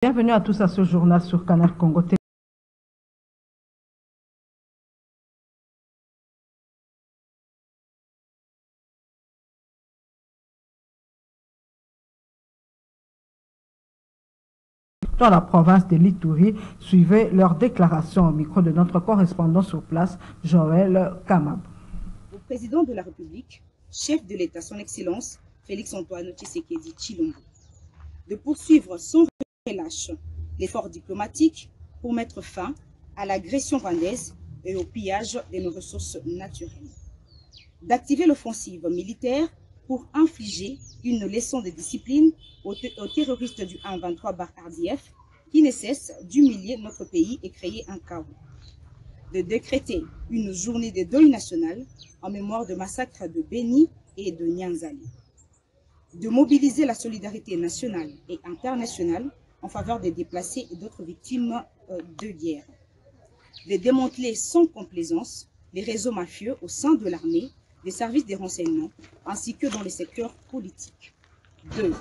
Bienvenue à tous à ce journal sur Canal Congo. Dans la province de l'Ituri, suivez leur déclaration au micro de notre correspondant sur place, Joël Kamab. Au président de la République, chef de l'État, son Excellence, Félix-Antoine Tshisekedi Tshilombo, de poursuivre sans relâche l'effort diplomatique pour mettre fin à l'agression rwandaise et au pillage de nos ressources naturelles, d'activer l'offensive militaire pour infliger une leçon de discipline aux terroristes du 1-23/RDF qui ne cessent d'humilier notre pays et créer un chaos, de décréter une journée de deuil national en mémoire de massacres de Beni et de Nyanzali, de mobiliser la solidarité nationale et internationale en faveur des déplacés et d'autres victimes de guerre, de démanteler sans complaisance les réseaux mafieux au sein de l'armée, des services de renseignement, ainsi que dans les secteurs politiques. 2.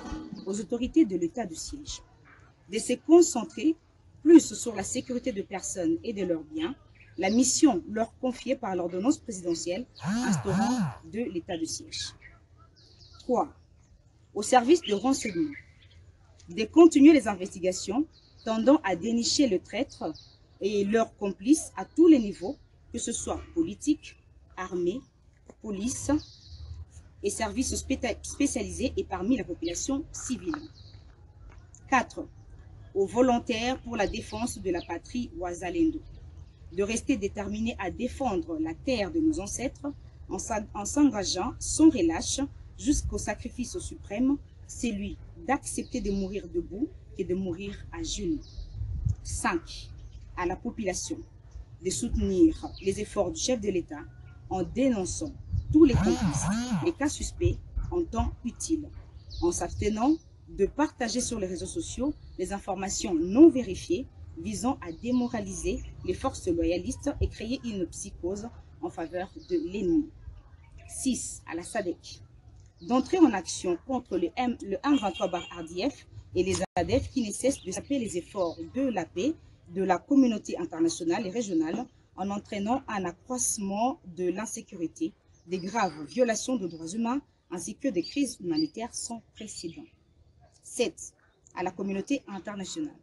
Aux autorités de l'état de siège, de se concentrer plus sur la sécurité de personnes et de leurs biens, la mission leur confiée par l'ordonnance présidentielle instaurant de l'état de siège. 3. Au service de renseignement, de continuer les investigations tendant à dénicher le traître et leurs complices à tous les niveaux, que ce soit politique, armée, police et services spécialisés et parmi la population civile. 4. Aux volontaires pour la défense de la patrie Wazalendo, de rester déterminés à défendre la terre de nos ancêtres en s'engageant sans relâche jusqu'au sacrifice suprême, celui d'accepter de mourir debout et de mourir à genoux. 5. À la population de soutenir les efforts du chef de l'État en dénonçant tous les complices, les cas suspects en temps utile, en s'abstenant de partager sur les réseaux sociaux les informations non vérifiées visant à démoraliser les forces loyalistes et créer une psychose en faveur de l'ennemi. 6. À la SADC, d'entrer en action contre le 1-23/RDF et les ADF qui ne cessent de saper les efforts de la paix de la communauté internationale et régionale en entraînant un accroissement de l'insécurité, des graves violations de droits humains ainsi que des crises humanitaires sans précédent. 7. À la communauté internationale,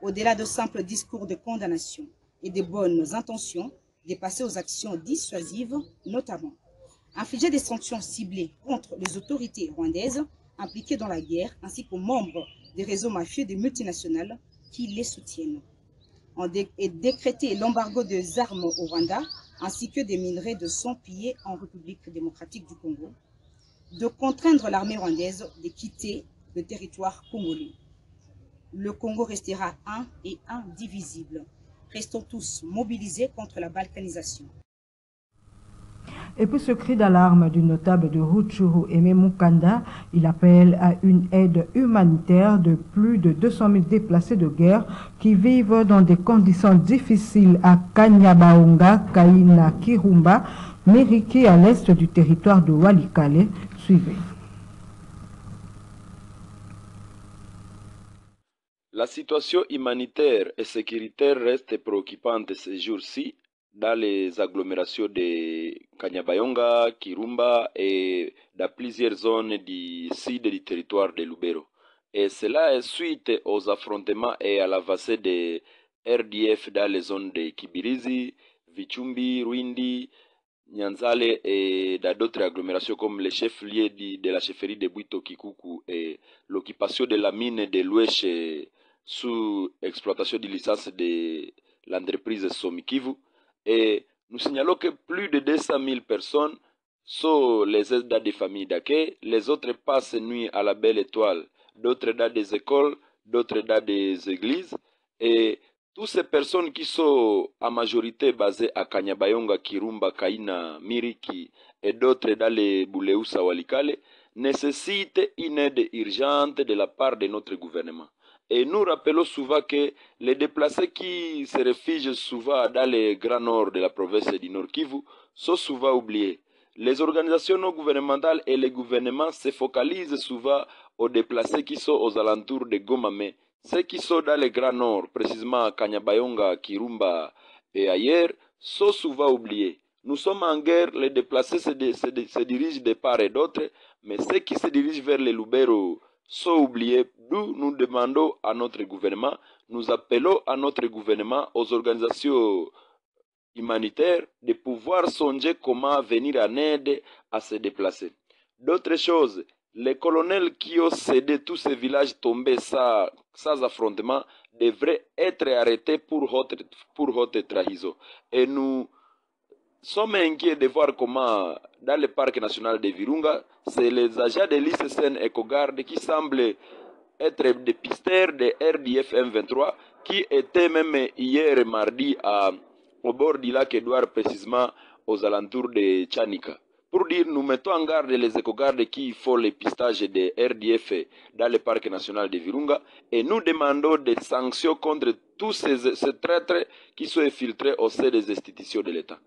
au-delà de simples discours de condamnation et de bonnes intentions, de passer aux actions dissuasives, notamment infliger des sanctions ciblées contre les autorités rwandaises impliquées dans la guerre ainsi qu'aux membres des réseaux mafieux des multinationales qui les soutiennent, et décréter l'embargo des armes au Rwanda ainsi que des minerais de sang pillés en République démocratique du Congo, de contraindre l'armée rwandaise de quitter le territoire congolais. Le Congo restera un et indivisible. Restons tous mobilisés contre la balkanisation. Et puis ce cri d'alarme du notable de Rutshuru, Aimé Mukanda, il appelle à une aide humanitaire de plus de 200 000 déplacés de guerre qui vivent dans des conditions difficiles à Kanyabayonga, Kaina, Kirumba, Mériki à l'est du territoire de Walikale. Suivez. La situation humanitaire et sécuritaire reste préoccupante ces jours-ci dans les agglomérations de Kanyabayonga, Kirumba et dans plusieurs zones du sud du territoire de Lubero. Et cela est suite aux affrontements et à l'avancée des RDF dans les zones de Kibirizi, Vichumbi, Rwindi, Nyanzale et dans d'autres agglomérations comme les chefs-lieux de la chefferie de Bwito Kikuku et l'occupation de la mine de l'Ouest sous exploitation de licence de l'entreprise Somikivu. Et nous signalons que plus de 200 000 personnes sont les aides des familles d'accueil. Les autres passent nuit à la belle étoile, d'autres dans des écoles, d'autres dans des églises. Et toutes ces personnes qui sont en majorité basées à Kanyabayonga, Kirumba, Kaina, Miriki et d'autres dans les Bouleusa Walikale nécessitent une aide urgente de la part de notre gouvernement. Et nous rappelons souvent que les déplacés qui se réfugient souvent dans le grand nord de la province du Nord Kivu sont souvent oubliés. Les organisations non gouvernementales et les gouvernements se focalisent souvent aux déplacés qui sont aux alentours de Goma, mais Ceux qui sont dans le Grand Nord, précisément à Kanyabayonga, Kirumba et ailleurs, sont souvent oubliés. Nous sommes en guerre, les déplacés se dirigent de part et d'autre, mais ceux qui se dirigent vers les Lubero sont oubliés, d'où nous demandons à notre gouvernement, nous appelons à notre gouvernement, aux organisations humanitaires, de pouvoir songer comment venir en aide à se déplacer. D'autres choses, les colonels qui ont cédé tous ces villages tombés sans affrontement devraient être arrêtés pour haute trahison. Et nous sommes inquiets de voir comment, dans le parc national de Virunga, c'est les agents de l'ICCN EcoGarde qui semblent être des pisteurs de RDF M23 qui étaient même hier mardi au bord du lac Édouard, précisément aux alentours de Tchanika. Pour dire, nous mettons en garde les écogardes qui font les pistages de RDF dans le parc national de Virunga et nous demandons des sanctions contre tous ces traîtres qui sont infiltrés au sein des institutions de l'État.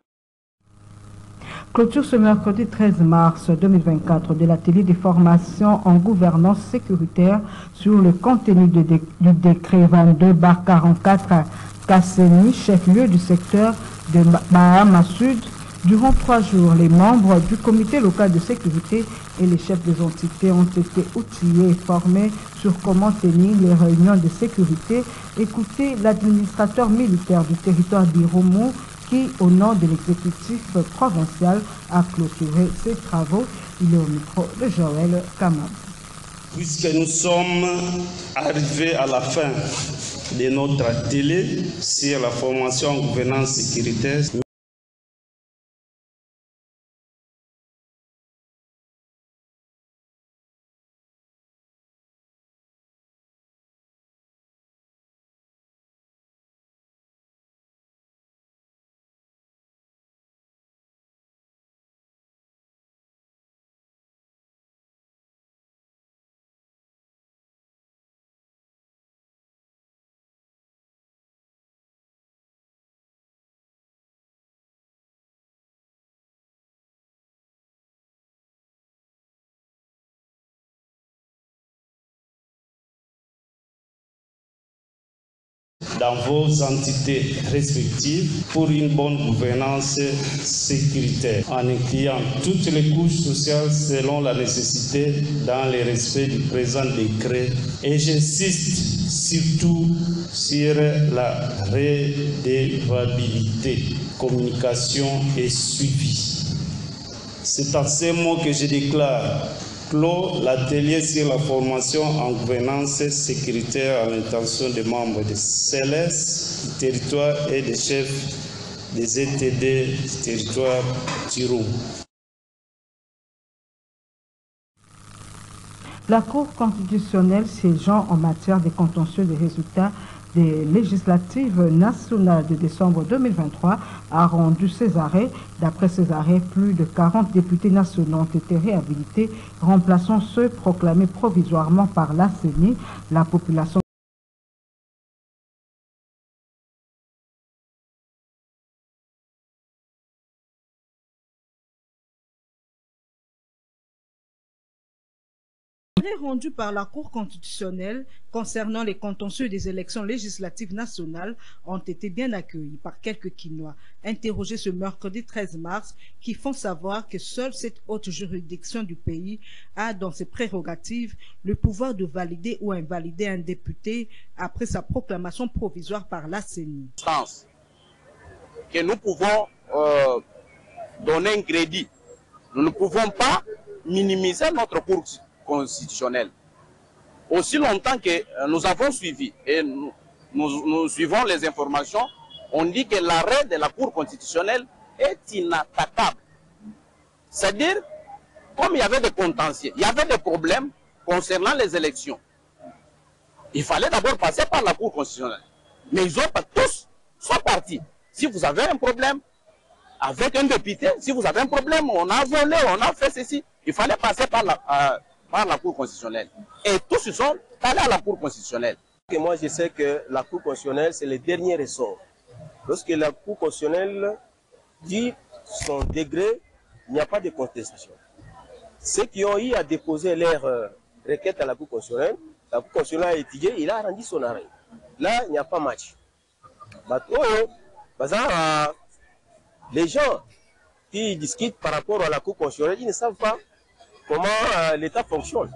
Clôture ce mercredi 13 mars 2024 de l'atelier de formation en gouvernance sécuritaire sur le contenu du décret 22/44 Kasseni, chef-lieu du secteur de Bahama Sud. Durant 3 jours, les membres du comité local de sécurité et les chefs des entités ont été outillés et formés sur comment tenir les réunions de sécurité. Écoutez l'administrateur militaire du territoire d'Iromo qui, au nom de l'exécutif provincial, a clôturé ses travaux. Il est au micro de Joël Kamab. Puisque nous sommes arrivés à la fin de notre atelier sur la formation en gouvernance sécuritaire, dans vos entités respectives pour une bonne gouvernance sécuritaire, en incluant toutes les couches sociales selon la nécessité dans le respect du présent décret. Et j'insiste surtout sur la redevabilité, communication et suivi. C'est à ces mots que je déclare clos l'atelier sur la formation en gouvernance sécuritaire à l'intention des membres de CELES du territoire et des chefs des ETD du territoire Tiroum. La Cour constitutionnelle siégeant en matière de contentieux des résultats des législatives nationales de décembre 2023 a rendu ses arrêts. D'après ces arrêts, plus de 40 députés nationaux ont été réhabilités, remplaçant ceux proclamés provisoirement par la CENI. La population rendu par la Cour constitutionnelle concernant les contentieux des élections législatives nationales ont été bien accueillis par quelques Quinois interrogés ce mercredi 13 mars qui font savoir que seule cette haute juridiction du pays a dans ses prérogatives le pouvoir de valider ou invalider un député après sa proclamation provisoire par la CENI. Que nous pouvons donner un crédit. Nous ne pouvons pas minimiser notre Cour constitutionnelle. Aussi longtemps que nous avons suivi et nous suivons les informations, on dit que l'arrêt de la Cour constitutionnelle est inattaquable. C'est-à-dire, comme il y avait des contentieux, il y avait des problèmes concernant les élections. Il fallait d'abord passer par la Cour constitutionnelle. Mais ils ont pas tous sont partis. Si vous avez un problème avec un député, si vous avez un problème, on a volé, on a fait ceci, il fallait passer par la Cour constitutionnelle. Et tous ils sont allés à la Cour constitutionnelle. Et moi, je sais que la Cour constitutionnelle, c'est le dernier ressort. Lorsque la Cour constitutionnelle dit son degré, il n'y a pas de contestation. Ceux qui ont eu à déposer leur requête à la Cour constitutionnelle, la Cour constitutionnelle a étudié, il a rendu son arrêt. Là, il n'y a pas match. Les gens qui discutent par rapport à la Cour constitutionnelle, ils ne savent pas comment l'État fonctionne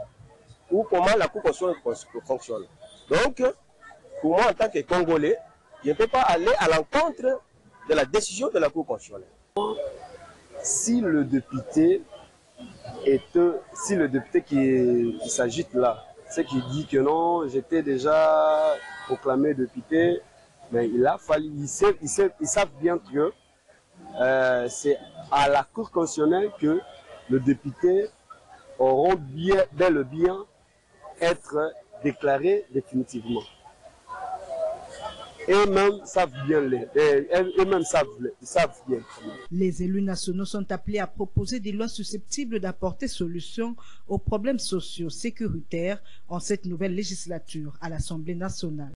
ou comment la Cour constitutionnelle fonctionne. Donc, pour moi, en tant que Congolais, je ne peux pas aller à l'encontre de la décision de la Cour constitutionnelle. Si le député qui s'agite là, c'est qui dit que non, j'étais déjà proclamé député, mais il a fallu, ils savent bien que c'est à la Cour constitutionnelle que le député aura bel et bien être déclaré définitivement. Eux-mêmes savent bien. Les élus nationaux sont appelés à proposer des lois susceptibles d'apporter solution aux problèmes sociaux sécuritaires en cette nouvelle législature à l'Assemblée nationale.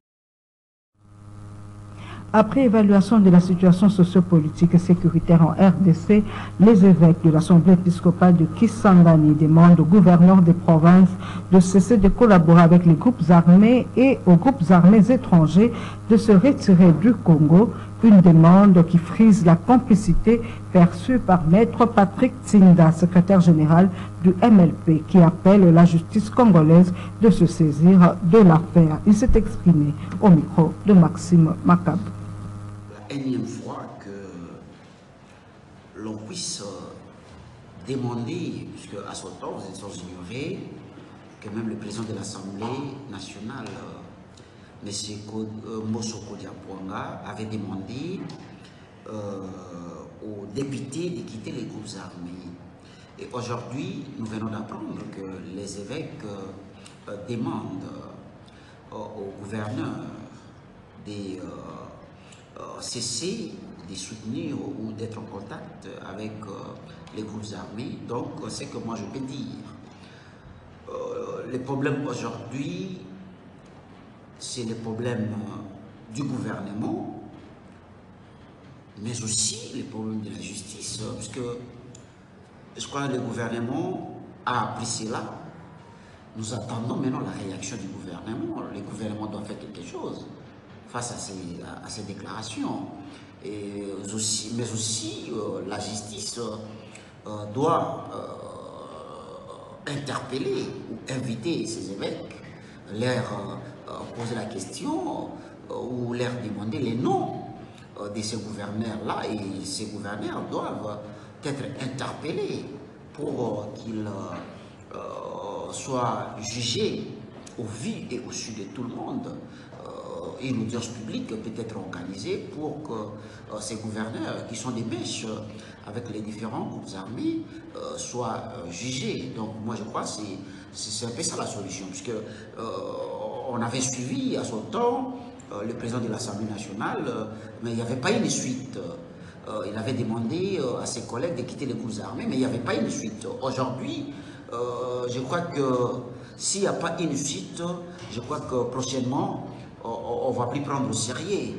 Après évaluation de la situation sociopolitique et sécuritaire en RDC, les évêques de l'Assemblée épiscopale de Kisangani demandent aux gouverneurs des provinces de cesser de collaborer avec les groupes armés et aux groupes armés étrangers de se retirer du Congo, une demande qui frise la complicité perçue par Maître Patrick Tsinda, secrétaire général du MLP, qui appelle la justice congolaise de se saisir de l'affaire. Il s'est exprimé au micro de Maxime Macab. Énième fois que l'on puisse demander, puisque à ce temps, vous êtes sans ignorer, que même le président de l'Assemblée nationale, M. Mosoko Diapwanga, avait demandé aux députés de quitter les groupes armés. Et aujourd'hui, nous venons d'apprendre que les évêques demandent au gouverneur de cesser de soutenir ou d'être en contact avec les groupes armés. Donc, c'est que moi je peux dire. Les problèmes aujourd'hui, c'est les problèmes du gouvernement, mais aussi les problèmes de la justice, parce que je crois que le gouvernement a appris cela. Nous attendons maintenant la réaction du gouvernement. Le gouvernement doit faire quelque chose face à ces déclarations. Mais aussi la justice doit interpeller ou inviter ces évêques, leur poser la question ou leur demander les noms de ces gouverneurs-là. Et ces gouverneurs doivent être interpellés pour qu'ils soient jugés au vu et au su de tout le monde. Une audience publique peut être organisée pour que ces gouverneurs, qui sont des mèches avec les différents groupes armés, soient jugés. Donc moi je crois que c'est un peu ça la solution, puisque on avait suivi à son temps le président de l'Assemblée nationale, mais il n'y avait pas une suite. Il avait demandé à ses collègues de quitter les groupes armés, mais il n'y avait pas une suite. Aujourd'hui, je crois que s'il n'y a pas une suite, je crois que prochainement, on ne va plus prendre au sérieux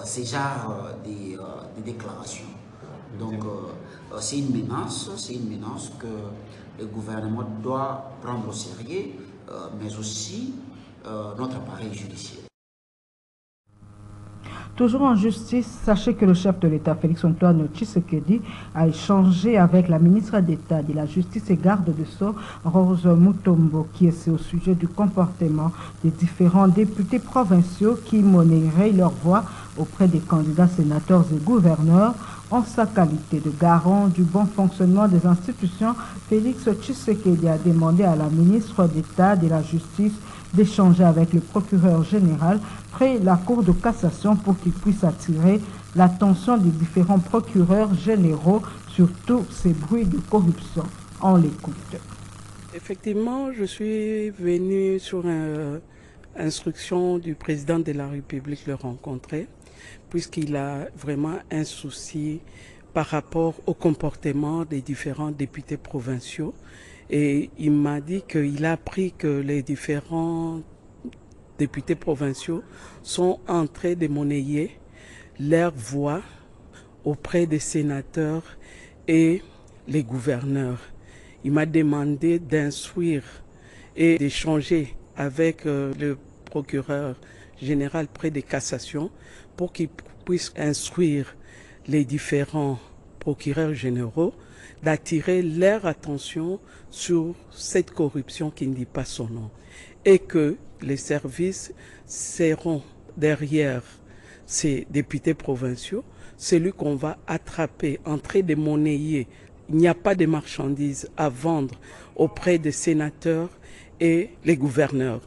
ces genres de déclarations. Donc, c'est une menace que le gouvernement doit prendre au sérieux, mais aussi notre appareil judiciaire. Toujours en justice, sachez que le chef de l'État, Félix-Antoine Tshisekedi, a échangé avec la ministre d'État de la Justice et garde de Sceaux, Rose Mutombo, qui est au sujet du comportement des différents députés provinciaux qui monnaient leur voix auprès des candidats sénateurs et gouverneurs. En sa qualité de garant du bon fonctionnement des institutions, Félix Tshisekedi a demandé à la ministre d'État de la Justice d'échanger avec le procureur général près la Cour de cassation pour qu'il puisse attirer l'attention des différents procureurs généraux sur tous ces bruits de corruption. On l'écoute. Effectivement, je suis venu sur instruction du président de la République le rencontrer, puisqu'il a vraiment un souci par rapport au comportement des différents députés provinciaux. Et il m'a dit qu'il a appris que les différents députés provinciaux sont en train de monnayer leur voix auprès des sénateurs et les gouverneurs. Il m'a demandé d'instruire et d'échanger avec le procureur général près des cassations pour qu'il puisse instruire les différents procureurs généraux d'attirer leur attention sur cette corruption qui ne dit pas son nom et que les services seront derrière ces députés provinciaux, celui qu'on va attraper en train de monnayer. Il n'y a pas de marchandises à vendre auprès des sénateurs et les gouverneurs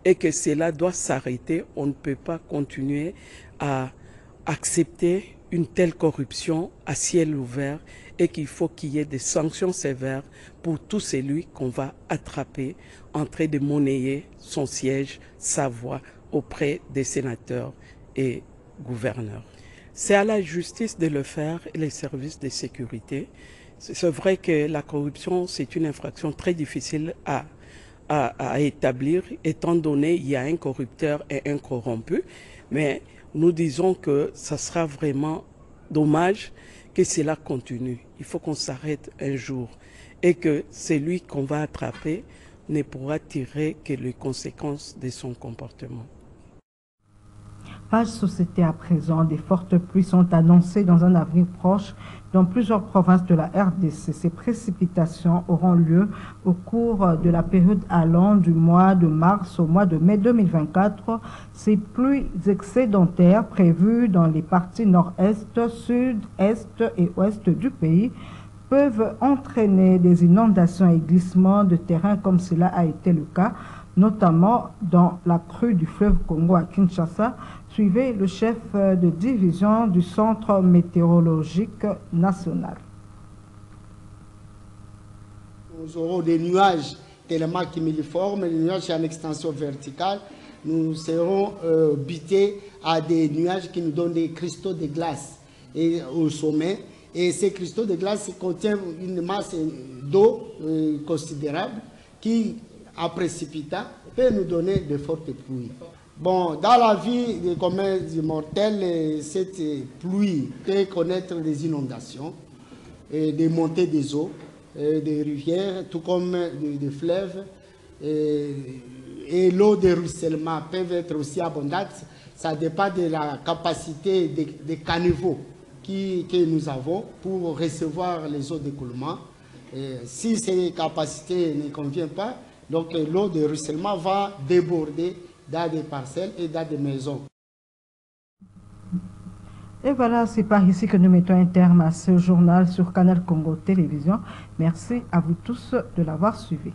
et que cela doit s'arrêter. On ne peut pas continuer à accepter une telle corruption à ciel ouvert et qu'il faut qu'il y ait des sanctions sévères pour tout celui qu'on va attraper en train de monnayer son siège, sa voix auprès des sénateurs et gouverneurs. C'est à la justice de le faire et les services de sécurité. C'est vrai que la corruption, c'est une infraction très difficile à établir, étant donné qu'il y a un corrupteur et un corrompu, mais nous disons que ça sera vraiment dommage que cela continue. Il faut qu'on s'arrête un jour et que celui qu'on va attraper ne pourra tirer que les conséquences de son comportement. Page société à présent, des fortes pluies sont annoncées dans un avenir proche dans plusieurs provinces de la RDC. Ces précipitations auront lieu au cours de la période allant du mois de mars au mois de mai 2024. Ces pluies excédentaires prévues dans les parties nord-est, sud, est et ouest du pays peuvent entraîner des inondations et glissements de terrain comme cela a été le cas, notamment dans la crue du fleuve Congo à Kinshasa. Suivez le chef de division du Centre météorologique national. Nous aurons des nuages tellement cumuliformes, les nuages en extension verticale. Nous serons butés à des nuages qui nous donnent des cristaux de glace au sommet. Et ces cristaux de glace contiennent une masse d'eau considérable qui, en précipitant, peut nous donner de fortes pluies. Bon, dans la vie des communs mortels, cette pluie peut connaître des inondations, des montées des eaux, des rivières, tout comme des fleuves. Et l'eau de ruissellement peut être aussi abondante. Ça dépend de la capacité des caniveaux que nous avons pour recevoir les eaux d'écoulement. Si ces capacités ne conviennent pas, donc l'eau de ruissellement va déborder dans des parcelles et dans des maisons. Et voilà, c'est par ici que nous mettons un terme à ce journal sur Canal Congo Télévision. Merci à vous tous de l'avoir suivi.